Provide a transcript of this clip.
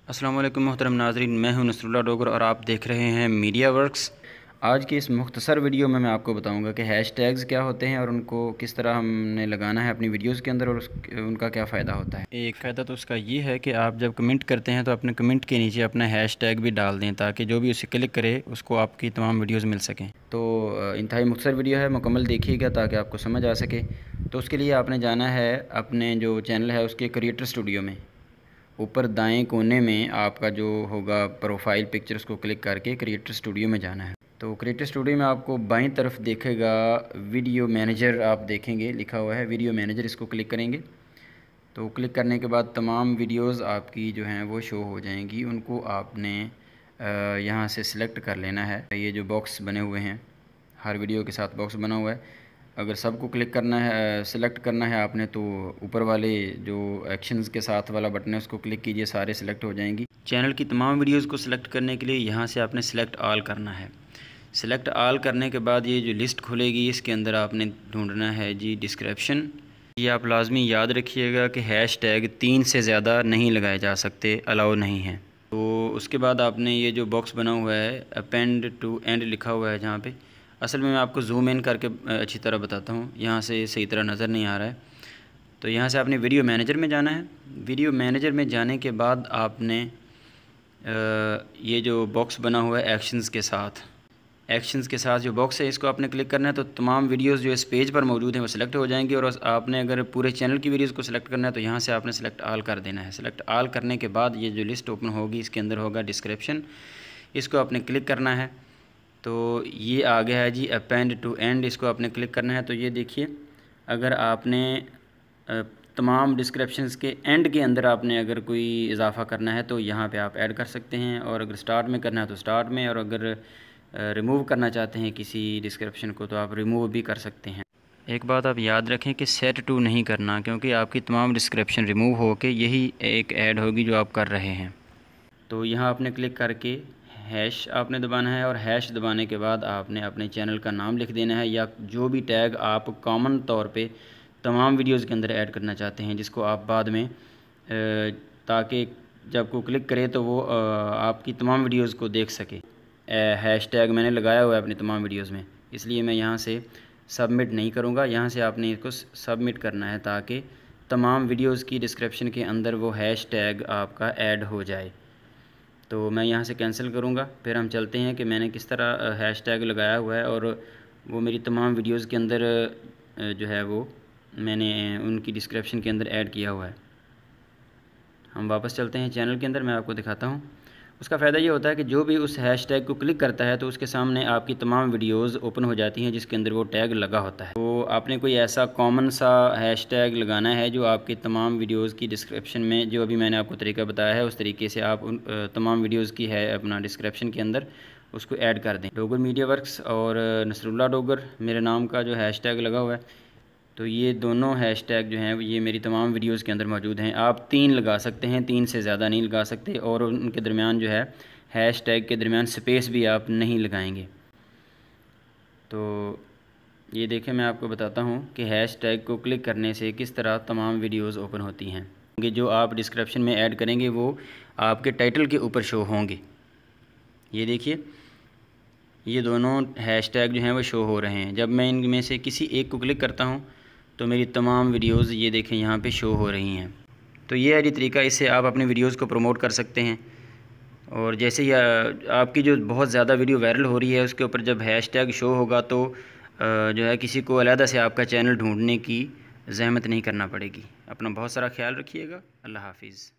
अस्सलाम वालेकुम मोहतरम नाज़रीन, मैं हूं नसरुल्लाह डोगर और आप देख रहे हैं मीडिया वर्क्स। आज की इस मुख्तसर वीडियो में मैं आपको बताऊंगा कि हैश टैग्स क्या होते हैं और उनको किस तरह हमने लगाना है अपनी वीडियोस के अंदर और उनका क्या फ़ायदा होता है। एक फ़ायदा तो उसका ये है कि आप जब कमेंट करते हैं तो अपने कमेंट के नीचे अपना हैश टैग भी डाल दें ताकि जो भी उसे क्लिक करे उसको आपकी तमाम वीडियोज़ मिल सकें। तो इंतहाई मुख्तसर वीडियो है, मुकम्मल देखिएगा ताकि आपको समझ आ सके। तो उसके लिए आपने जाना है अपने जो चैनल है उसके क्रिएटर स्टूडियो में। ऊपर दाएं कोने में आपका जो होगा प्रोफाइल पिक्चर, उसको क्लिक करके क्रिएटर स्टूडियो में जाना है। तो क्रिएटर स्टूडियो में आपको बाईं तरफ देखेगा वीडियो मैनेजर, आप देखेंगे लिखा हुआ है वीडियो मैनेजर, इसको क्लिक करेंगे। तो क्लिक करने के बाद तमाम वीडियोस आपकी जो हैं वो शो हो जाएंगी। उनको आपने यहाँ से सिलेक्ट कर लेना है। ये जो बॉक्स बने हुए हैं, हर वीडियो के साथ बॉक्स बना हुआ है। अगर सबको क्लिक करना है, सिलेक्ट करना है आपने, तो ऊपर वाले जो एक्शंस के साथ वाला बटन है उसको क्लिक कीजिए, सारे सिलेक्ट हो जाएंगी। चैनल की तमाम वीडियोस को सिलेक्ट करने के लिए यहाँ से आपने सिलेक्ट ऑल करना है। सिलेक्ट ऑल करने के बाद ये जो लिस्ट खुलेगी, इसके अंदर आपने ढूंढना है जी डिस्क्रिप्शन। ये आप लाजमी याद रखिएगा कि हैश टैग 3 से ज़्यादा नहीं लगाए जा सकते, अलाउ नहीं है। तो उसके बाद आपने ये जो बॉक्स बना हुआ है अपेंड टू एंड लिखा हुआ है, जहाँ पे असल में मैं आपको जूम इन करके अच्छी तरह बताता हूँ, यहाँ से सही तरह नज़र नहीं आ रहा है। तो यहाँ से आपने वीडियो मैनेजर में जाना है। वीडियो मैनेजर में जाने के बाद आपने ये जो बॉक्स बना हुआ है एक्शंस के साथ जो बॉक्स है, इसको आपने क्लिक करना है। तो तमाम वीडियोस जो इस पेज पर मौजूद हैं वो सिलेक्ट हो जाएंगी। और आपने अगर पूरे चैनल की वीडियोस को सिलेक्ट करना है तो यहाँ से आपने सिलेक्ट ऑल कर देना है। सिलेक्ट ऑल करने के बाद ये जो लिस्ट ओपन होगी, इसके अंदर होगा डिस्क्रिप्शन, इसको आपने क्लिक करना है। तो ये आ गया है जी अपेंड टू एंड, इसको आपने क्लिक करना है। तो ये देखिए, अगर आपने तमाम डिस्क्रिप्शंस के एंड के अंदर आपने अगर कोई इजाफ़ा करना है तो यहाँ पे आप ऐड कर सकते हैं, और अगर स्टार्ट में करना है तो स्टार्ट में, और अगर रिमूव करना चाहते हैं किसी डिस्क्रिप्शन को तो आप रिमूव भी कर सकते हैं। एक बात आप याद रखें कि सेट टू नहीं करना, क्योंकि आपकी तमाम डिस्क्रिप्शन रिमूव हो के यही एक ऐड होगी जो आप कर रहे हैं। तो यहाँ आपने क्लिक करके हैश आपने दबाना है, और हैश दबाने के बाद आपने अपने चैनल का नाम लिख देना है, या जो भी टैग आप कॉमन तौर पे तमाम वीडियोज़ के अंदर ऐड करना चाहते हैं, जिसको आप बाद में ताकि जब को क्लिक करे तो वो आपकी तमाम वीडियोज़ को देख सके। हैश टैग मैंने लगाया हुआ है अपनी तमाम वीडियोज़ में, इसलिए मैं यहाँ से सबमिट नहीं करूँगा। यहाँ से आपने इसको सबमिट करना है ताकि तमाम वीडियोज़ की डिस्क्रिप्शन के अंदर वो हैश टैग आपका ऐड हो जाए। तो मैं यहाँ से कैंसिल करूँगा। फिर हम चलते हैं कि मैंने किस तरह हैश टैग लगाया हुआ है, और वो मेरी तमाम वीडियोज़ के अंदर जो है वो मैंने उनकी डिस्क्रिप्शन के अंदर ऐड किया हुआ है। हम वापस चलते हैं चैनल के अंदर, मैं आपको दिखाता हूँ। उसका फ़ायदा ये होता है कि जो भी उस हैश टैग को क्लिक करता है तो उसके सामने आपकी तमाम वीडियोज़ ओपन हो जाती हैं जिसके अंदर वो टैग लगा होता है। तो आपने कोई ऐसा कॉमन सा हैश टैग लगाना है जो आपकी तमाम वीडियोज़ की डिस्क्रिप्शन में, जो अभी मैंने आपको तरीका बताया है उस तरीके से आप उन तमाम वीडियोज़ की है अपना डिस्क्रिप्शन के अंदर उसको ऐड कर दें। डोगर मीडिया वर्क्स और नसरुल्लाह डोगर मेरे नाम का जो हैश टैग लगा हुआ है, तो ये दोनों हैश टैग जो हैं ये मेरी तमाम वीडियोज़ के अंदर मौजूद हैं। आप 3 लगा सकते हैं, 3 से ज़्यादा नहीं लगा सकते, और उनके दरमियान जो है हैश टैग के दरमियान स्पेस भी आप नहीं लगाएंगे। तो ये देखें, मैं आपको बताता हूँ कि हैश टैग को क्लिक करने से किस तरह तमाम वीडियोज़ ओपन होती हैं। जो आप डिस्क्रिप्शन में ऐड करेंगे वो आपके टाइटल के ऊपर शो होंगे। ये देखिए, ये दोनों हैश टैग जो हैं वो शो हो रहे हैं। जब मैं इनमें से किसी एक को क्लिक करता हूँ तो मेरी तमाम वीडियोज़ ये देखें यहाँ पे शो हो रही हैं। तो ये है जी तरीका, इससे आप अपनी वीडियोज़ को प्रमोट कर सकते हैं। और जैसे ही आपकी जो बहुत ज़्यादा वीडियो वायरल हो रही है उसके ऊपर जब हैश टैग शो होगा तो जो है किसी को अलहदा से आपका चैनल ढूंढने की ज़हमत नहीं करना पड़ेगी। अपना बहुत सारा ख्याल रखिएगा। अल्लाह हाफिज़।